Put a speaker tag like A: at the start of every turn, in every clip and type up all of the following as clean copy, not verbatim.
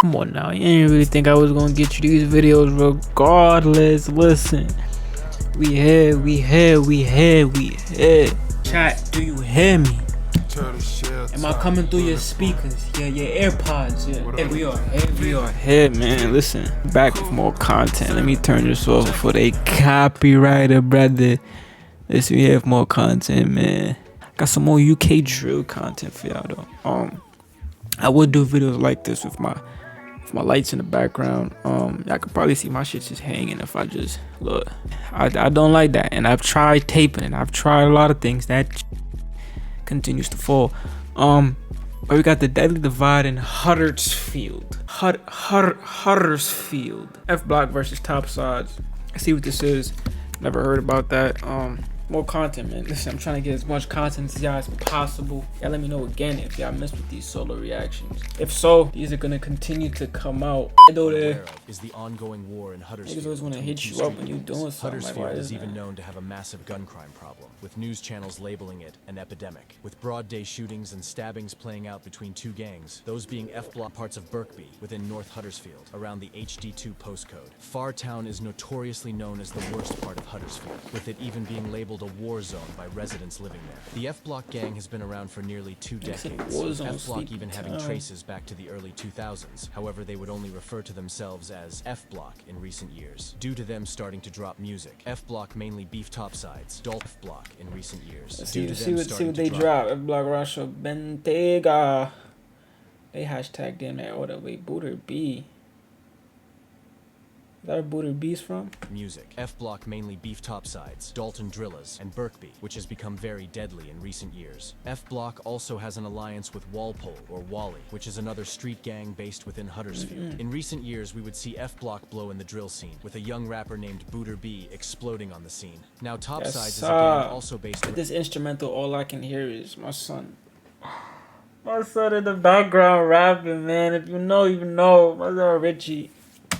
A: Come on now, you didn't really think I was gonna get you these videos regardless. Listen, we here. Chat, do you hear me? Am I coming through your speakers? Yeah, your AirPods. Yeah, we are here, man. Listen, back with more content. Let me turn this off before they copyrighted, brother. Listen, we have more content, man. Got some more UK drill content for y'all though. I would do videos like this with my lights in the background. Y'all could probably see my shit just hanging if I just look. I don't like that, and I've tried taping it. I've tried a lot of things that continues to fall. But we got the Deadly Divide in Huddersfield. Huddersfield. F Block versus Topsides. Let's see what this is. Never heard about that. More content, man. Listen, I'm trying to get as much content to y'all as possible. Y'all let me know again if y'all messed with these solo reactions. If so, these are gonna continue to come out.
B: Is the ongoing war in Huddersfield.
A: Niggas always want to hit you up when you're doing something.
B: Huddersfield is even known to have a massive gun crime problem, with news channels labeling it an epidemic. With broad day shootings and stabbings playing out between two gangs, those being F Block parts of Birkby within North Huddersfield, around the HD2 postcode. Fartown is notoriously known as the worst part of Huddersfield, with it even being labeled a war zone by residents living there. The F Block gang has been around for nearly 2 decades, F Block even having traces back to the early 2000s. However, they would only refer to themselves as F Block in recent years, due to them starting to drop music. F Block mainly beef Topsides, F Block in recent years.
A: See what they drop. F Block Russia Bentayga. They hashtagged in there. What a way, Booter B. Is that where Booter B's from?
B: Music. F Block mainly beef Topsides, Dalton Drillers, and Birkby, which has become very deadly in recent years. F Block also has an alliance with Walpole, or Wally, which is another street gang based within Huddersfield. In recent years, we would see F Block blow in the drill scene, with a young rapper named Booter B exploding on the scene. Now Topsides is a gang also based in...
A: This instrumental, all I can hear is my son. My son in the background rapping, man. If you know, you know. My son Richie.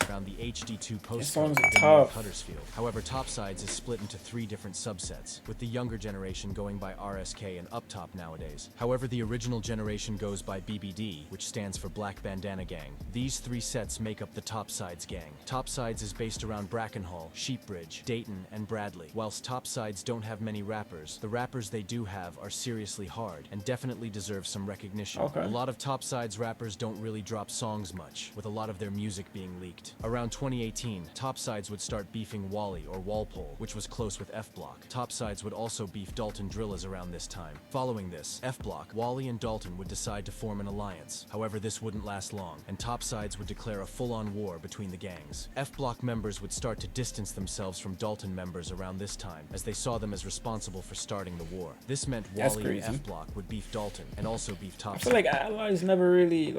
B: Around the HD2 postcode in North Huddersfield. However, Topsides is split into 3 different subsets, with the younger generation going by RSK and Up Top nowadays. However, the original generation goes by BBD, which stands for Black Bandana Gang. These 3 sets make up the Topsides gang. Topsides is based around Brackenhall, Sheepbridge, Dayton, and Bradley. Whilst Topsides don't have many rappers, the rappers they do have are seriously hard and definitely deserve some recognition. A lot of Topsides rappers don't really drop songs much, with a lot of their music being leaked. Around 2018, Topsides would start beefing Wally or Walpole, which was close with F Block. Topsides would also beef Dalton Drillers around this time. Following this, F Block, Wally, and Dalton would decide to form an alliance. However, this wouldn't last long, and Topsides would declare a full-on war between the gangs. F Block members would start to distance themselves from Dalton members around this time, as they saw them as responsible for starting the war. This meant Wally and F Block would beef Dalton, and also beef Topsides.
A: I feel like allies never really,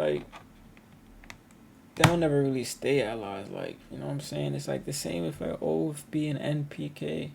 A: they don't never really stay allies, you know what I'm saying? It's like the same with like OFB and NPK.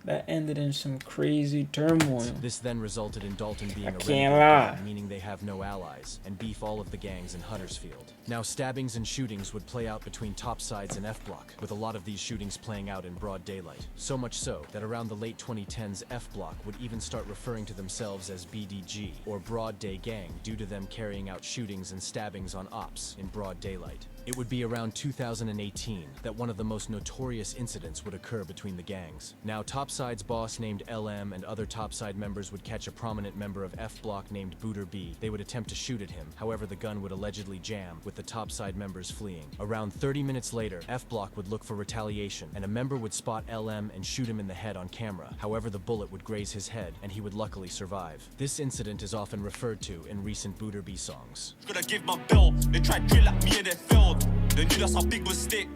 A: That ended in some crazy turmoil.
B: This then resulted in Dalton being a renegade, meaning they have no allies, and beef all of the gangs in Huddersfield. Now, stabbings and shootings would play out between Topsides and F Block, with a lot of these shootings playing out in broad daylight. So much so that around the late 2010s, F Block would even start referring to themselves as BDG, or Broad Day Gang, due to them carrying out shootings and stabbings on ops in broad daylight. It would be around 2018 that one of the most notorious incidents would occur between the gangs. Now, Topsides boss named LM and other Topside members would catch a prominent member of F Block named Booter B. They would attempt to shoot at him, however the gun would allegedly jam, with the Topside members fleeing. Around 30 minutes later, F Block would look for retaliation, and a member would spot LM and shoot him in the head on camera. However, the bullet would graze his head, and he would luckily survive. This incident is often referred to in recent Booter B songs.
C: Gonna give my bill, they tried drill at me and they failed. They knew that's how big was stick,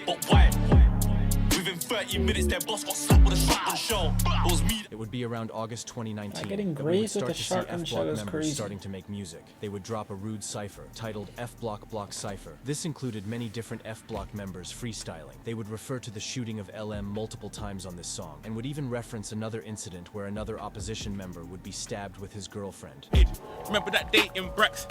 C: but why? Within 30 minutes, their boss got slapped with a shotgun shell. It was me.
B: It would be around August 2019
A: getting
B: that we would
A: grazed with
B: start
A: a
B: to see
A: shotgun
B: F
A: shell
B: Block
A: is
B: members
A: crazy.
B: starting to make music. They would drop a rude cipher titled F Block Block Cipher. This included many different F Block members freestyling. They would refer to the shooting of LM multiple times on this song, and would even reference another incident where another opposition member would be stabbed with his girlfriend.
C: Remember that day in Brax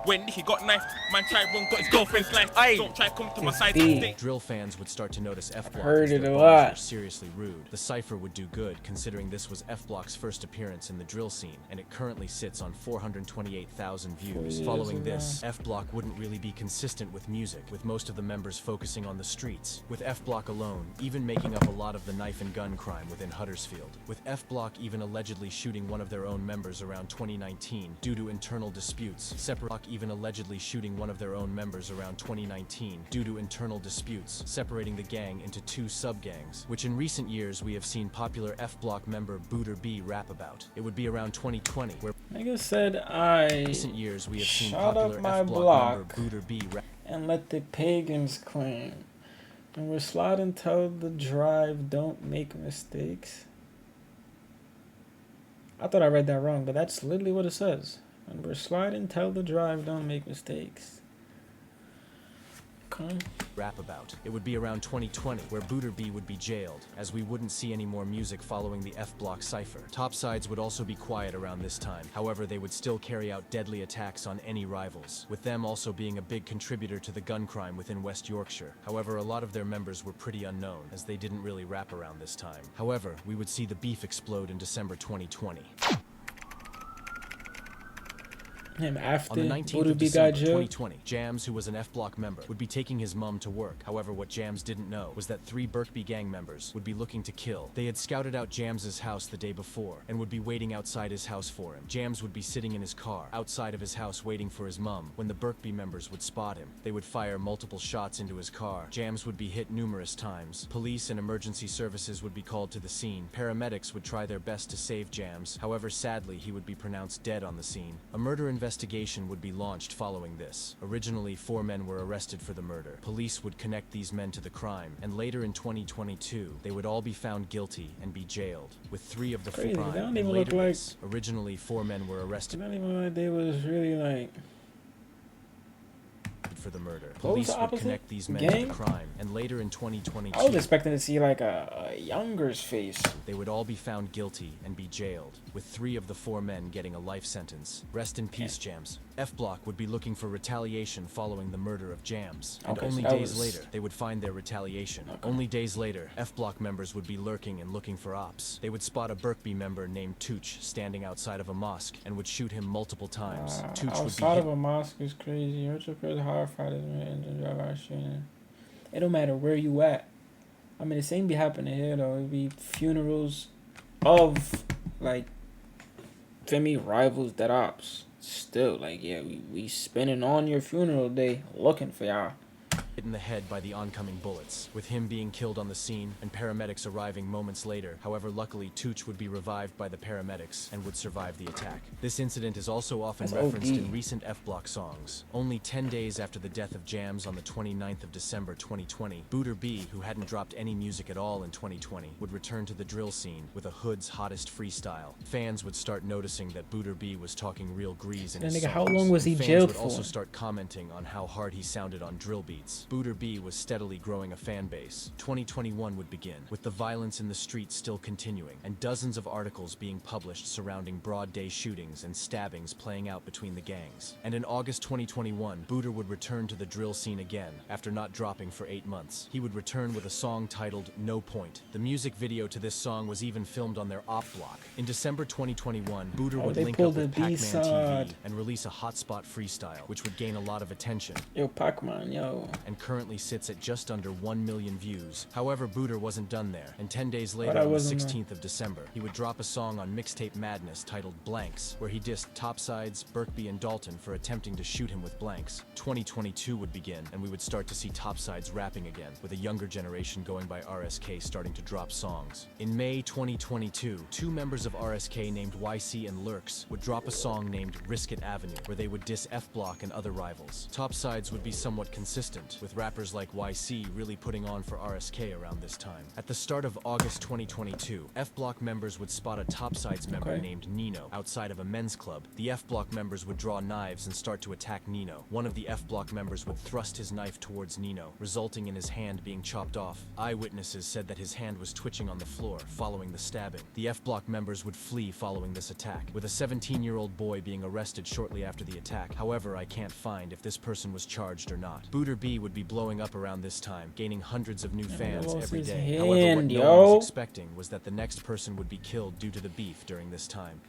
C: when he got knifed? Man tried one, got his girlfriend's life. Don't try come to my side.
B: Drill fans would start to notice F Block
A: heard
B: because
A: it
B: their
A: a
B: bars
A: lot.
B: were seriously rude. The cipher would do good, considering this was F Block's first appearance in the drill scene, and it currently sits on 428,000 views. Following this, F Block wouldn't really be consistent with music, with most of the members focusing on the streets, with F Block alone even making up a lot of the knife and gun crime within Huddersfield, with F Block even allegedly shooting one of their own members around 2019 due to internal disputes. Block even allegedly shooting one of their own members around 2019 due to internal disputes, separating the gang into two sub-gangs, which in recent years we have seen popular F Block member Booter B rap about. It would be around 2020 where
A: Nigga said in recent
B: years we have seen
A: shut
B: popular
A: up my
B: F Block
A: block
B: member Booter B rap
A: and let the pagans claim. And we're sliding tell the drive don't make mistakes. I thought I read that wrong, but that's literally what it says. And we're sliding tell the drive don't make mistakes. Okay.
B: Rap about. It would be around 2020 where Booter B would be jailed, as we wouldn't see any more music following the F Block cipher. Topsides would also be quiet around this time. However, they would still carry out deadly attacks on any rivals, with them also being a big contributor to the gun crime within West Yorkshire. However, a lot of their members were pretty unknown, as they didn't really rap around this time. However, we would see the beef explode in December 2020.
A: Him after
B: on the 19th of December 2020, Jams, who was an F Block member, would be taking his mum to work. However, what Jams didn't know was that 3 Birkby gang members would be looking to kill. They had scouted out Jams's house the day before and would be waiting outside his house for him. Jams would be sitting in his car outside of his house waiting for his mum. When the Birkby members would spot him, they would fire multiple shots into his car. Jams would be hit numerous times. Police and emergency services would be called to the scene. Paramedics would try their best to save Jams. However, sadly, he would be pronounced dead on the scene. A murder investigation would be launched following this. Originally, 4 men were arrested for the murder. Police would connect these men to the crime, and later in 2022, they would all be found guilty and be jailed, with 3 of the 4 crime.
A: They don't even look like...
B: Originally, 4 men were arrested.
A: They don't even look like they was really like...
B: for the murder. Police would connect these men to the crime, and later in 2022,
A: I was expecting to see like a younger's face.
B: They would all be found guilty and be jailed, with 3 of the 4 men getting a life sentence. Rest in peace, Jams. F Block would be looking for retaliation following the murder of Jams, and only days later, they would find their retaliation. Only days later, F Block members would be lurking and looking for ops. They would spot a Birkby member named Tooch standing outside of a mosque and would shoot him multiple times. Tooch would be
A: outside of a mosque is crazy. It don't matter where you at. I mean, the same be happening here though. It'd be funerals of like, for me, rivals that ops. Still, like, yeah, we spending on your funeral day looking for y'all.
B: Hit in the head by the oncoming bullets, with him being killed on the scene and paramedics arriving moments later. However, luckily, Tooch would be revived by the paramedics and would survive the attack. This incident is also often referenced in recent F Block songs. Only 10 days after the death of Jams on the 29th of December 2020, Booter B, who hadn't dropped any music at all in 2020, would return to the drill scene with a Hood's hottest freestyle. Fans would start noticing that Booter B was talking real grease in his songs.
A: How long was he jailed for?
B: Fans would also start commenting on how hard he sounded on drill beats. Booter B was steadily growing a fan base. 2021 would begin, with the violence in the streets still continuing, and dozens of articles being published surrounding broad day shootings and stabbings playing out between the gangs. And in August 2021, Booter would return to the drill scene again, after not dropping for 8 months. He would return with a song titled No Point. The music video to this song was even filmed on their op block. In December 2021, Booter would link up with Pac-Man TV and release a hotspot freestyle, which would gain a lot of attention.
A: Yo, Pac-Man, yo.
B: And currently sits at just under 1 million views. However, Booter wasn't done there, and 10 days later, on the 16th of December, he would drop a song on Mixtape Madness titled Blanks, where he dissed Topsides, Birkby, and Dalton for attempting to shoot him with blanks. 2022 would begin, and we would start to see Topsides rapping again, with a younger generation going by RSK starting to drop songs. In May 2022, 2 members of RSK named YC and Lurks would drop a song named Risk It Avenue, where they would diss F Block and other rivals. Topsides would be somewhat consistent, with rappers like YC really putting on for RSK around this time. At the start of August 2022, F Block members would spot a Topsides member named Nino outside of a men's club. The F Block members would draw knives and start to attack Nino. One of the F Block members would thrust his knife towards Nino, resulting in his hand being chopped off. Eyewitnesses said that his hand was twitching on the floor following the stabbing. The F Block members would flee following this attack, with a 17-year-old boy being arrested shortly after the attack. However, I can't find if this person was charged or not. Booter B would be blowing up around this time, gaining hundreds of new fans
A: lost
B: every
A: his
B: day.
A: hand,
B: However, what no one was expecting was that the next person would be killed due to the beef during this time.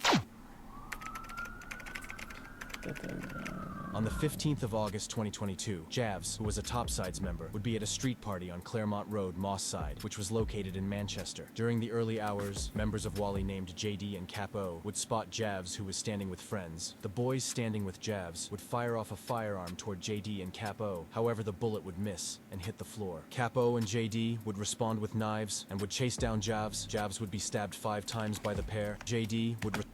B: On the 15th of August 2022, Javs, who was a Topsides member, would be at a street party on Claremont Road, Moss Side, which was located in Manchester. During the early hours, members of Wally named JD and Capo would spot Javs, who was standing with friends. The boys standing with Javs would fire off a firearm toward JD and Capo. However, the bullet would miss and hit the floor. Capo and JD would respond with knives and would chase down Javs. Javs would be stabbed 5 times by the pair. JD would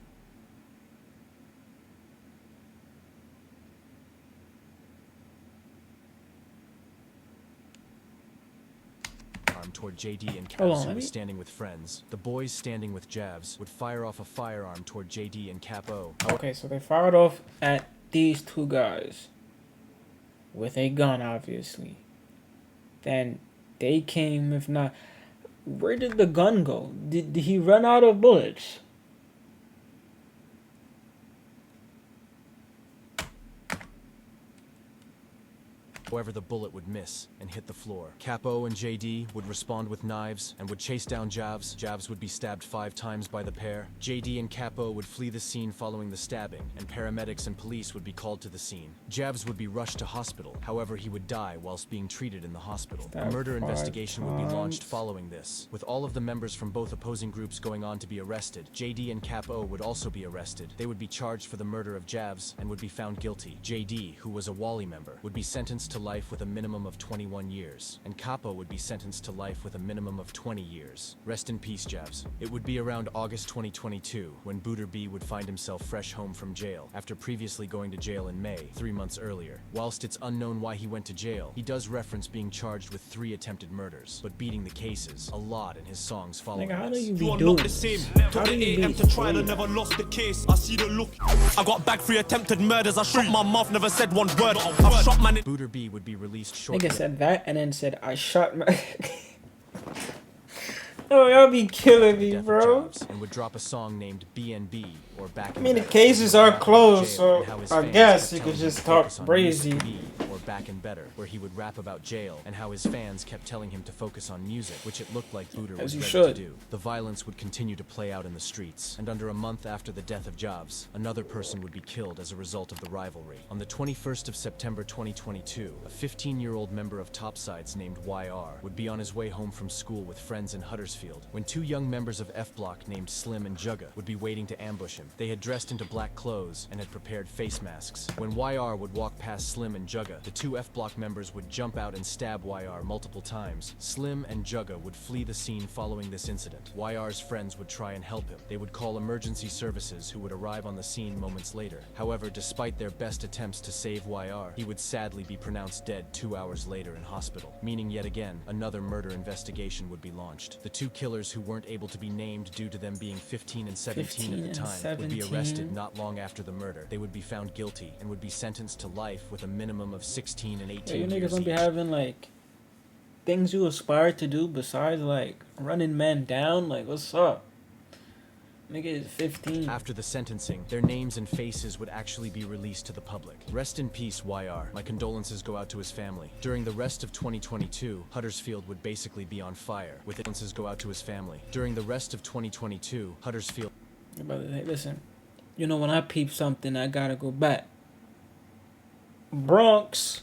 B: toward JD and Caps, who was standing with friends. The boys standing with Javs would fire off a firearm toward JD and Capo.
A: Okay, so they fired off at these 2 guys with a gun, obviously. Then they came, if not... Where did the gun go? Did he run out of bullets?
B: However, the bullet would miss and hit the floor. Capo and JD would respond with knives and would chase down Javs. Javs would be stabbed 5 times by the pair. JD and Capo would flee the scene following the stabbing, and paramedics and police would be called to the scene. Javs would be rushed to hospital. However, he would die whilst being treated in the hospital. A murder investigation would be launched following this, with all of the members from both opposing groups going on to be arrested. JD and Capo would also be arrested. They would be charged for the murder of Javs and would be found guilty. JD, who was a Wally member, would be sentenced to life with a minimum of 21 years, and Capo would be sentenced to life with a minimum of 20 years. Rest in peace, Javs. It would be around August 2022 when Booter B would find himself fresh home from jail after previously going to jail in May, 3 months earlier. Whilst it's unknown why he went to jail, he does reference being charged with 3 attempted murders, but beating the cases a lot in his songs following
A: How do
B: this.
A: you be
C: You are
A: doing
C: not the same. Took the AM to trial and never lost the case. I see the look. I got back 3 attempted murders. I shot my mouth, never said one word. I shot man.
B: Booter B would be released shortly.
A: Nigga said that and then said, I shot my... Oh, y'all be killing me, bro.
B: And would drop a song named BNB or Back.
A: I mean, the cases are closed, so I guess you could just talk crazy.
B: Or Back and Better, where he would rap about jail and how his fans kept telling him to focus on music, which it looked like Booter was ready to do. The violence would continue to play out in the streets, and under a month after the death of Javs, another person would be killed as a result of the rivalry. On the 21st of September 2022, a 15-year-old member of Topsides named YR would be on his way home from school with friends in Huddersfield when 2 young members of F Block named Slim and Jugga would be waiting to ambush him. They had dressed into black clothes and had prepared face masks. When YR would walk past Slim and Jugga, the 2 F Block members would jump out and stab YR multiple times. Slim and Jugga would flee the scene following this incident. YR's friends would try and help him. They would call emergency services, who would arrive on the scene moments later. However, despite their best attempts to save YR, he would sadly be pronounced dead 2 hours later in hospital, meaning yet again another murder investigation would be launched. The 2 killers, who weren't able to be named due to them being 15 and 17 at the time, would be arrested not long after the murder. They would be found guilty and would be sentenced to life with a minimum of 16 and 18
A: you
B: years
A: niggas gonna be having like things you aspire to do besides like running men down. Like, what's up? Nigga is 15.
B: After the sentencing, their names and faces would actually be released to the public. Rest in peace, YR. My condolences go out to his family. During the rest of 2022, Huddersfield would basically be on fire. With condolences go out to his family. During the rest of 2022, Huddersfield...
A: Hey, listen, you know, when I peep something, I gotta go back. Bronx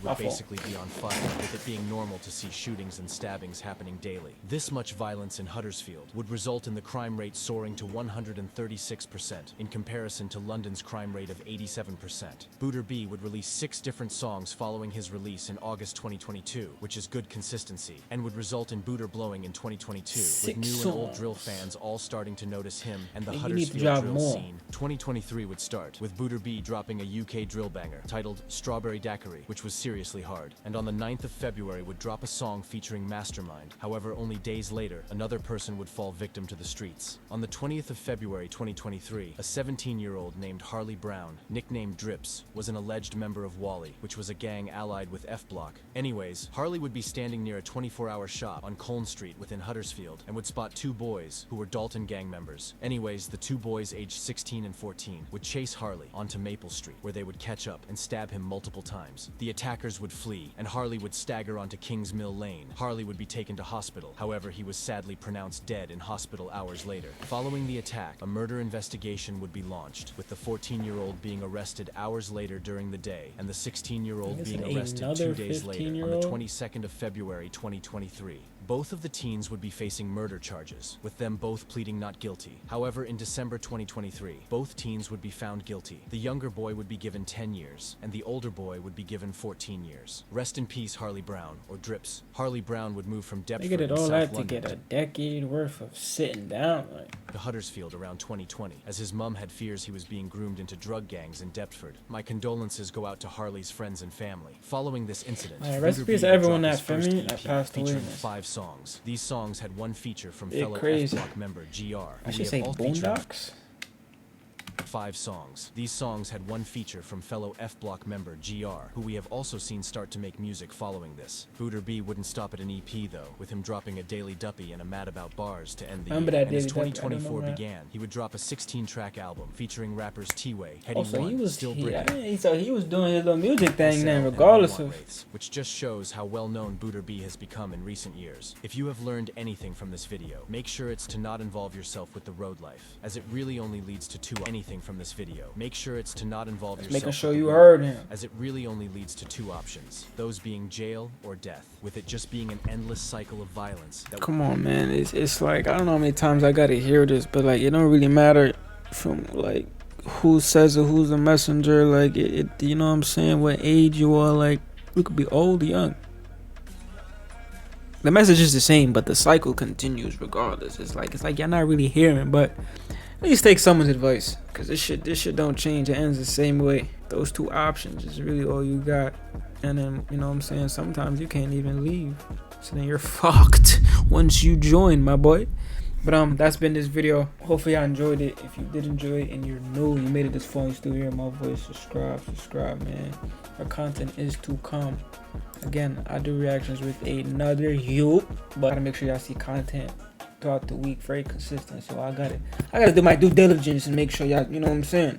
B: would basically be on fire, with it being normal to see shootings and stabbings happening daily. This much violence in Huddersfield would result in the crime rate soaring to 136% in comparison to London's crime rate of 87%. Booter B would release 6 different songs following his release in August 2022, which is good consistency, and would result in Booter blowing in 2022, with new and old drill fans all starting to notice him and the Huddersfield drill scene. 2023 would start, with Booter B dropping a UK drill banger titled Strawberry Daiquiri, which was seriously hard, and on the 9th of February would drop a song featuring Mastermind. However, only days later, another person would fall victim to the streets. On the 20th of February 2023, a 17-year-old named Harley Brown, nicknamed Drips, was an alleged member of Wally, which was a gang allied with F Block. Anyways, Harley would be standing near a 24-hour shop on Colne Street within Huddersfield and would spot 2 boys who were Dalton gang members. Anyways, the 2 boys aged 16 and 14 would chase Harley onto Maple Street, where they would catch up and stab him multiple times. The attack attackers would flee, and Harley would stagger onto Kings Mill Lane. Harley would be taken to hospital. However, he was sadly pronounced dead in hospital hours later. Following the attack, a murder investigation would be launched, with the 14-year-old being arrested hours later during the day, and the 16-year-old being arrested 2 days later on the 22nd of February 2023. Both of the teens would be facing murder charges, with them both pleading not guilty. However, in December 2023, both teens would be found guilty. The younger boy would be given 10 years, and the older boy would be given 14 years. Rest in peace, Harley Brown, or Drips. Harley Brown would move from Deptford in South London
A: to get a decade worth of sitting down,
B: to Huddersfield around 2020, as his mum had fears he was being groomed into drug gangs in Deptford. My condolences go out to Harley's friends and family. Following this incident,
A: recipes to everyone that for me that passed away.
B: Featuring 5 songs. These songs had one feature from
A: They're
B: fellow
A: crazy.
B: F Block member GR.
A: I should say Boondocks.
B: 5 songs. These songs had one feature from fellow F Block member GR, who we have also seen start to make music following this. Booter B wouldn't stop at an EP though, with him dropping a Daily Duppy and a Mad About Bars to end the year. And as 2024 began, he would drop a 16-track album featuring rappers T-Way, Heady One, Still Britain.
A: So he was doing his little music thing then, regardless of...
B: Which just shows how well-known Booter B has become in recent years. If you have learned anything from this video, make sure it's to not involve yourself with the road life, as it really only leads to anything from this video. Make sure it's to not involve yourself.
A: Making sure you heard him.
B: As it really only leads to 2 options, those being jail or death, with it just being an endless cycle of violence. Come
A: on, man. It's like, I don't know how many times I gotta hear this, but like, it don't really matter from like who says it, who's the messenger, like it you know what I'm saying, what age you are, like we could be old or young. The message is the same, but the cycle continues regardless. It's like you're not really hearing, but at least take someone's advice, because this shit don't change. It ends the same way. Those 2 options is really all you got. And then, you know what I'm saying, sometimes you can't even leave. So then you're fucked once you join, my boy. But that's been this video. Hopefully I enjoyed it. If you did enjoy it and you're new, you made it this far, you still hear my voice, subscribe, man. Our content is to come. Again, I do reactions with another you, but I gotta make sure y'all see content throughout the week, very consistent. So I gotta do my due diligence and make sure y'all, you know what I'm saying.